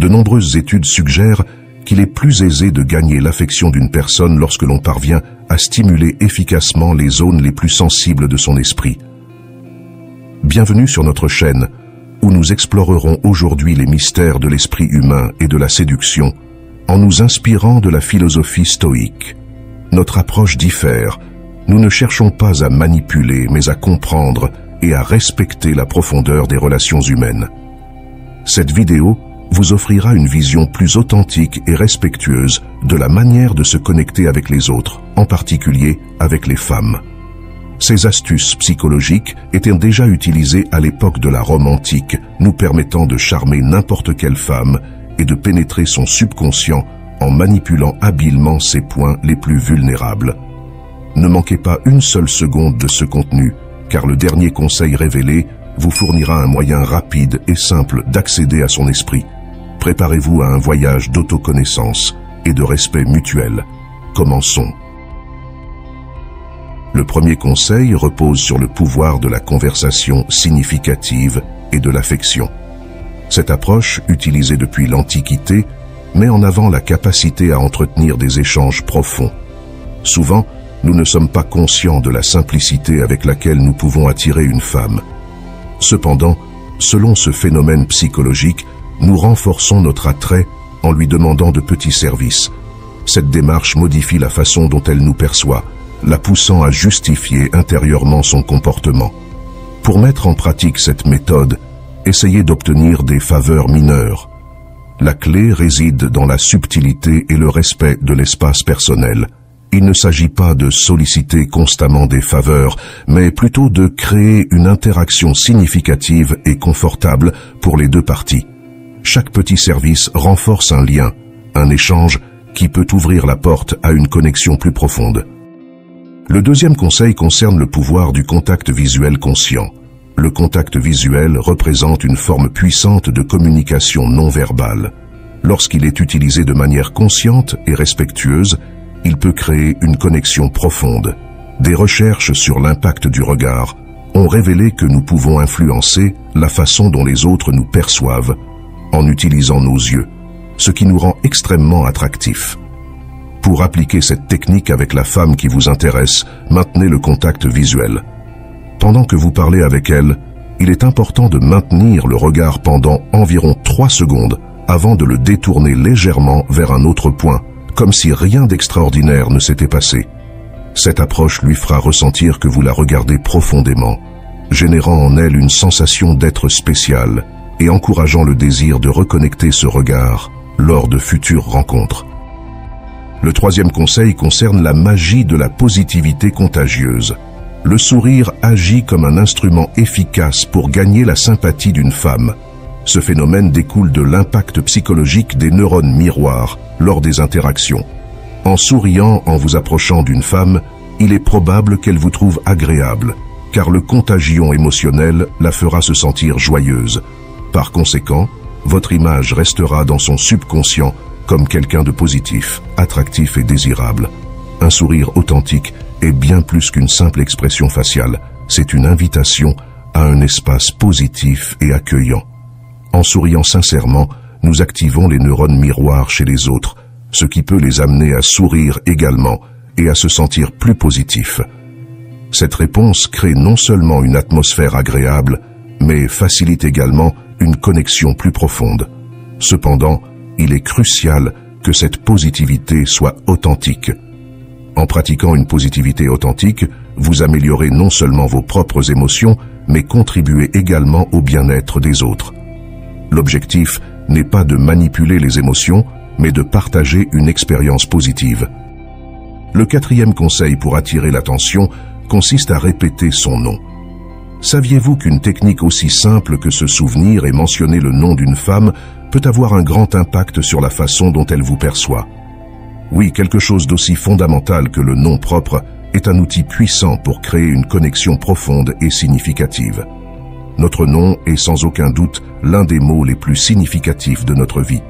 De nombreuses études suggèrent qu'il est plus aisé de gagner l'affection d'une personne lorsque l'on parvient à stimuler efficacement les zones les plus sensibles de son esprit. Bienvenue sur notre chaîne, où nous explorerons aujourd'hui les mystères de l'esprit humain et de la séduction, en nous inspirant de la philosophie stoïque. Notre approche diffère. Nous ne cherchons pas à manipuler, mais à comprendre et à respecter la profondeur des relations humaines. Cette vidéo vous offrira une vision plus authentique et respectueuse de la manière de se connecter avec les autres, en particulier avec les femmes. Ces astuces psychologiques étaient déjà utilisées à l'époque de la Rome antique, nous permettant de charmer n'importe quelle femme et de pénétrer son subconscient en manipulant habilement ses points les plus vulnérables. Ne manquez pas une seule seconde de ce contenu, car le dernier conseil révélé vous fournira un moyen rapide et simple d'accéder à son esprit. Préparez-vous à un voyage d'autoconnaissance et de respect mutuel. Commençons. Le premier conseil repose sur le pouvoir de la conversation significative et de l'affection. Cette approche, utilisée depuis l'Antiquité, met en avant la capacité à entretenir des échanges profonds. Souvent, nous ne sommes pas conscients de la simplicité avec laquelle nous pouvons attirer une femme. Cependant, selon ce phénomène psychologique, nous renforçons notre attrait en lui demandant de petits services. Cette démarche modifie la façon dont elle nous perçoit, la poussant à justifier intérieurement son comportement. Pour mettre en pratique cette méthode, essayez d'obtenir des faveurs mineures. La clé réside dans la subtilité et le respect de l'espace personnel. Il ne s'agit pas de solliciter constamment des faveurs, mais plutôt de créer une interaction significative et confortable pour les deux parties. Chaque petit service renforce un lien, un échange qui peut ouvrir la porte à une connexion plus profonde. Le deuxième conseil concerne le pouvoir du contact visuel conscient. Le contact visuel représente une forme puissante de communication non verbale. Lorsqu'il est utilisé de manière consciente et respectueuse, il peut créer une connexion profonde. Des recherches sur l'impact du regard ont révélé que nous pouvons influencer la façon dont les autres nous perçoivent en utilisant nos yeux, ce qui nous rend extrêmement attractifs. Pour appliquer cette technique avec la femme qui vous intéresse, maintenez le contact visuel. Pendant que vous parlez avec elle, il est important de maintenir le regard pendant environ 3 secondes avant de le détourner légèrement vers un autre point, comme si rien d'extraordinaire ne s'était passé. Cette approche lui fera ressentir que vous la regardez profondément, générant en elle une sensation d'être spécial et encourageant le désir de reconnecter ce regard lors de futures rencontres. Le troisième conseil concerne la magie de la positivité contagieuse. Le sourire agit comme un instrument efficace pour gagner la sympathie d'une femme. Ce phénomène découle de l'impact psychologique des neurones miroirs lors des interactions. En souriant en vous approchant d'une femme, il est probable qu'elle vous trouve agréable, car le contagion émotionnel la fera se sentir joyeuse. Par conséquent, votre image restera dans son subconscient comme quelqu'un de positif, attractif et désirable. Un sourire authentique est bien plus qu'une simple expression faciale. C'est une invitation à un espace positif et accueillant. En souriant sincèrement, nous activons les neurones miroirs chez les autres, ce qui peut les amener à sourire également et à se sentir plus positifs. Cette réponse crée non seulement une atmosphère agréable, mais facilite également une connexion plus profonde. Cependant, il est crucial que cette positivité soit authentique. En pratiquant une positivité authentique, vous améliorez non seulement vos propres émotions, mais contribuez également au bien-être des autres. L'objectif n'est pas de manipuler les émotions, mais de partager une expérience positive. Le quatrième conseil pour attirer l'attention consiste à répéter son nom. Saviez-vous qu'une technique aussi simple que se souvenir et mentionner le nom d'une femme peut avoir un grand impact sur la façon dont elle vous perçoit? Oui, quelque chose d'aussi fondamental que le nom propre est un outil puissant pour créer une connexion profonde et significative. Notre nom est sans aucun doute l'un des mots les plus significatifs de notre vie.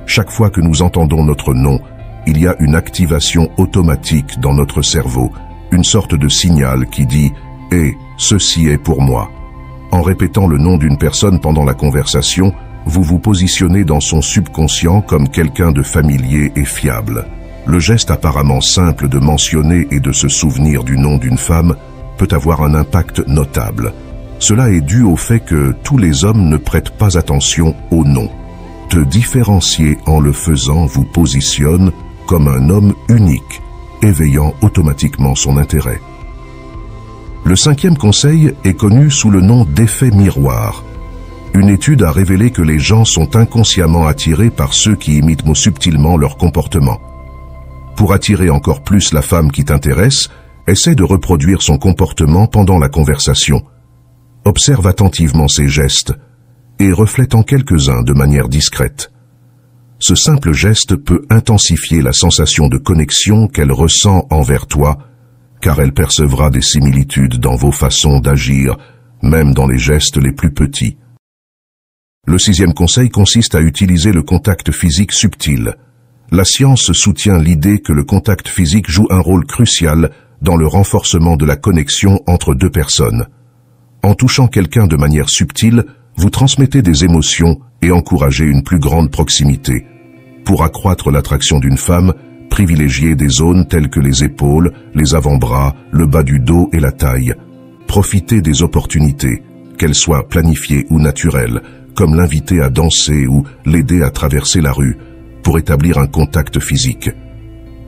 Chaque fois que nous entendons notre nom, il y a une activation automatique dans notre cerveau, une sorte de signal qui dit « Eh, ceci est pour moi ». En répétant le nom d'une personne pendant la conversation, vous vous positionnez dans son subconscient comme quelqu'un de familier et fiable. Le geste apparemment simple de mentionner et de se souvenir du nom d'une femme peut avoir un impact notable. Cela est dû au fait que tous les hommes ne prêtent pas attention au nom. Te différencier en le faisant vous positionne comme un homme unique, éveillant automatiquement son intérêt. Le 5e conseil est connu sous le nom d'effet miroir. Une étude a révélé que les gens sont inconsciemment attirés par ceux qui imitent subtilement leur comportement. Pour attirer encore plus la femme qui t'intéresse, essaie de reproduire son comportement pendant la conversation. Observe attentivement ses gestes et reflète en quelques-uns de manière discrète. Ce simple geste peut intensifier la sensation de connexion qu'elle ressent envers toi, car elle percevra des similitudes dans vos façons d'agir, même dans les gestes les plus petits. Le 6e conseil consiste à utiliser le contact physique subtil. La science soutient l'idée que le contact physique joue un rôle crucial dans le renforcement de la connexion entre deux personnes. En touchant quelqu'un de manière subtile, vous transmettez des émotions et encouragez une plus grande proximité. Pour accroître l'attraction d'une femme, privilégiez des zones telles que les épaules, les avant-bras, le bas du dos et la taille. Profitez des opportunités, qu'elles soient planifiées ou naturelles, comme l'inviter à danser ou l'aider à traverser la rue, pour établir un contact physique.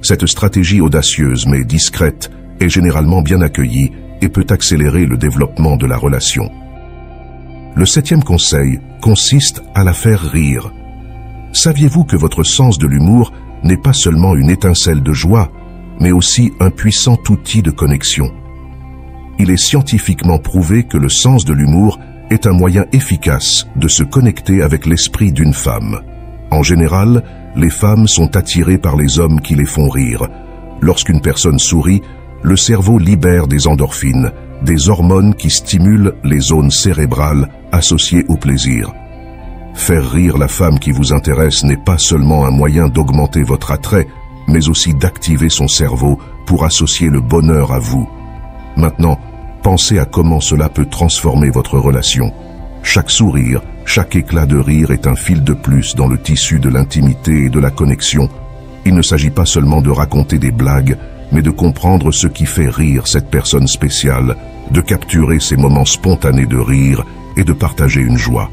Cette stratégie audacieuse mais discrète est généralement bien accueillie et peut accélérer le développement de la relation. Le 7e conseil consiste à la faire rire. Saviez-vous que votre sens de l'humour n'est pas seulement une étincelle de joie, mais aussi un puissant outil de connexion? Il est scientifiquement prouvé que le sens de l'humour est un moyen efficace de se connecter avec l'esprit d'une femme. En général, les femmes sont attirées par les hommes qui les font rire. Lorsqu'une personne sourit, le cerveau libère des endorphines, des hormones qui stimulent les zones cérébrales associées au plaisir. Faire rire la femme qui vous intéresse n'est pas seulement un moyen d'augmenter votre attrait, mais aussi d'activer son cerveau pour associer le bonheur à vous. Maintenant, pensez à comment cela peut transformer votre relation. Chaque sourire, chaque éclat de rire est un fil de plus dans le tissu de l'intimité et de la connexion. Il ne s'agit pas seulement de raconter des blagues, mais de comprendre ce qui fait rire cette personne spéciale, de capturer ces moments spontanés de rire et de partager une joie.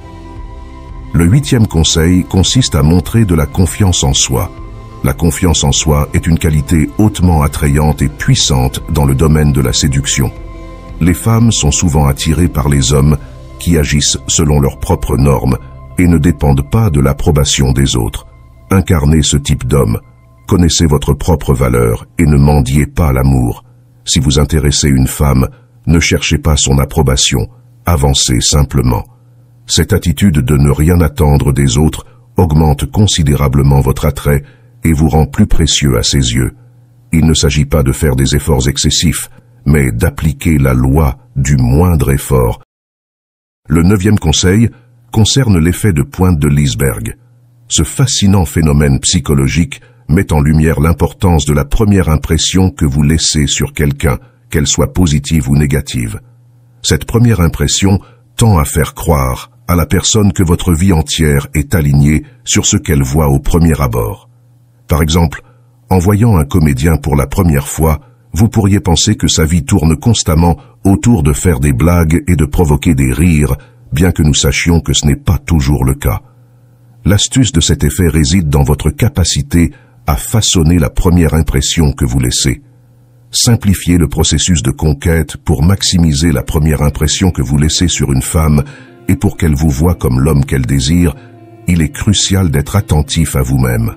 Le 8e conseil consiste à montrer de la confiance en soi. La confiance en soi est une qualité hautement attrayante et puissante dans le domaine de la séduction. Les femmes sont souvent attirées par les hommes qui agissent selon leurs propres normes et ne dépendent pas de l'approbation des autres. Incarnez ce type d'homme. Connaissez votre propre valeur et ne mendiez pas l'amour. Si vous intéressez une femme, ne cherchez pas son approbation, avancez simplement. Cette attitude de ne rien attendre des autres augmente considérablement votre attrait et vous rend plus précieux à ses yeux. Il ne s'agit pas de faire des efforts excessifs, mais d'appliquer la loi du moindre effort. Le 9e conseil concerne l'effet de pointe de l'iceberg. Ce fascinant phénomène psychologique met en lumière l'importance de la première impression que vous laissez sur quelqu'un, qu'elle soit positive ou négative. Cette première impression tend à faire croire à la personne que votre vie entière est alignée sur ce qu'elle voit au premier abord. Par exemple, en voyant un comédien pour la première fois, vous pourriez penser que sa vie tourne constamment autour de faire des blagues et de provoquer des rires, bien que nous sachions que ce n'est pas toujours le cas. L'astuce de cet effet réside dans votre capacité à façonner la première impression que vous laissez. Simplifiez le processus de conquête pour maximiser la première impression que vous laissez sur une femme et pour qu'elle vous voie comme l'homme qu'elle désire, il est crucial d'être attentif à vous-même.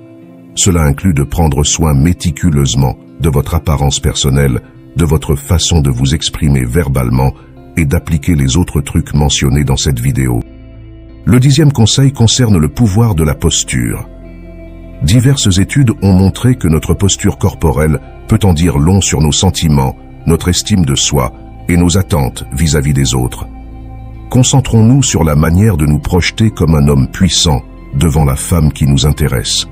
Cela inclut de prendre soin méticuleusement de votre apparence personnelle, de votre façon de vous exprimer verbalement et d'appliquer les autres trucs mentionnés dans cette vidéo. Le 10e conseil concerne le pouvoir de la posture. Diverses études ont montré que notre posture corporelle peut en dire long sur nos sentiments, notre estime de soi et nos attentes vis-à-vis des autres. Concentrons-nous sur la manière de nous projeter comme un homme puissant devant la femme qui nous intéresse.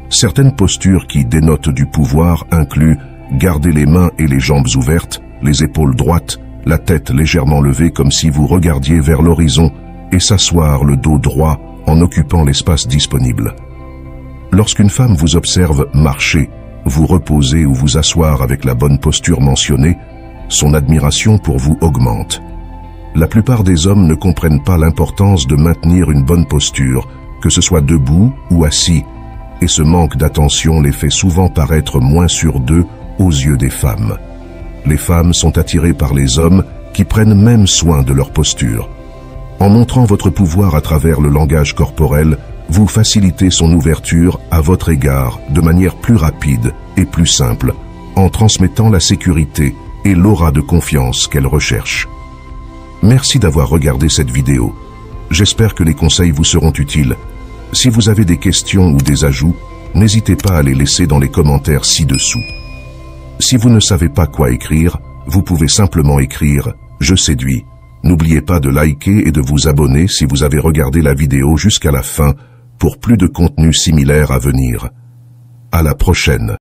Certaines postures qui dénotent du pouvoir incluent garder les mains et les jambes ouvertes, les épaules droites, la tête légèrement levée comme si vous regardiez vers l'horizon et s'asseoir le dos droit en occupant l'espace disponible. Lorsqu'une femme vous observe marcher, vous reposer ou vous asseoir avec la bonne posture mentionnée, son admiration pour vous augmente. La plupart des hommes ne comprennent pas l'importance de maintenir une bonne posture, que ce soit debout ou assis, et ce manque d'attention les fait souvent paraître moins sûrs d'eux aux yeux des femmes. Les femmes sont attirées par les hommes qui prennent même soin de leur posture. En montrant votre pouvoir à travers le langage corporel, vous facilitez son ouverture à votre égard de manière plus rapide et plus simple, en transmettant la sécurité et l'aura de confiance qu'elle recherche. Merci d'avoir regardé cette vidéo. J'espère que les conseils vous seront utiles. Si vous avez des questions ou des ajouts, n'hésitez pas à les laisser dans les commentaires ci-dessous. Si vous ne savez pas quoi écrire, vous pouvez simplement écrire « Je séduis ». N'oubliez pas de liker et de vous abonner si vous avez regardé la vidéo jusqu'à la fin pour plus de contenu similaire à venir. À la prochaine.